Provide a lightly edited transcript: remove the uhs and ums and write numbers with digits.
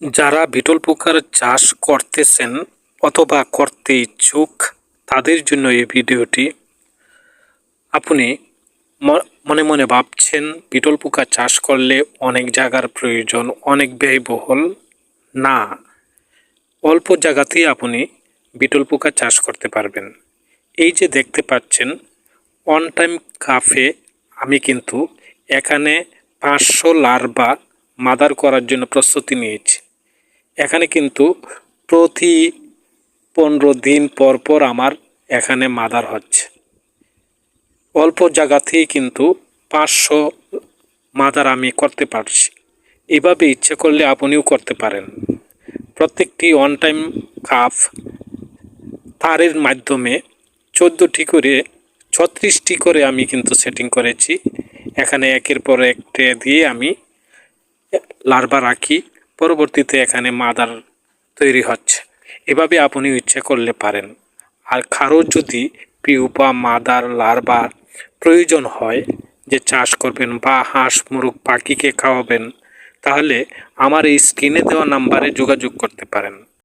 যারা বিটল পোকার চাষ করতেছেন অথবা করতে ইচ্ছুক তাদের জন্য এই ভিডিওটি। আপনি মনে মনে ভাবছেন বিটল পোকা চাষ করলে অনেক জায়গার প্রয়োজন, অনেক ব্যয়বহুল। না, অল্প জায়গাতেই আপনি বিটল পোকা চাষ করতে পারবেন। এই যে দেখতে পাচ্ছেন অন টাইম কাফে, আমি কিন্তু এখানে 500 লার্ভা মাদার করার জন্য প্রস্তুতি নিয়েছি। এখানে কিন্তু প্রতি 15 দিন পর পর আমার এখানে মাদার হচ্ছে। অল্প জায়গাতেই কিন্তু 500 মাদার আমি করতে পারছি। এভাবে ইচ্ছে করলে আপনিও করতে পারেন। প্রত্যেকটি অন টাইম কাপ তারের মাধ্যমে 14টি করে 36টি করে আমি কিন্তু সেটিং করেছি। এখানে একের পর একটা দিয়ে আমি লার্ভা রাখি, পরবর্তীতে এখানে মাদার তৈরি হচ্ছে। এভাবে আপনি ইচ্ছে করলে পারেন। আর কারো যদি পিউপা, মাদার, লার্ভা প্রয়োজন হয় যে চাষ করবেন বা হাঁস মুরগ পাখিকে খাওয়াবেন, তাহলে আমার এই স্ক্রিনে দেওয়া নাম্বারে যোগাযোগ করতে পারেন।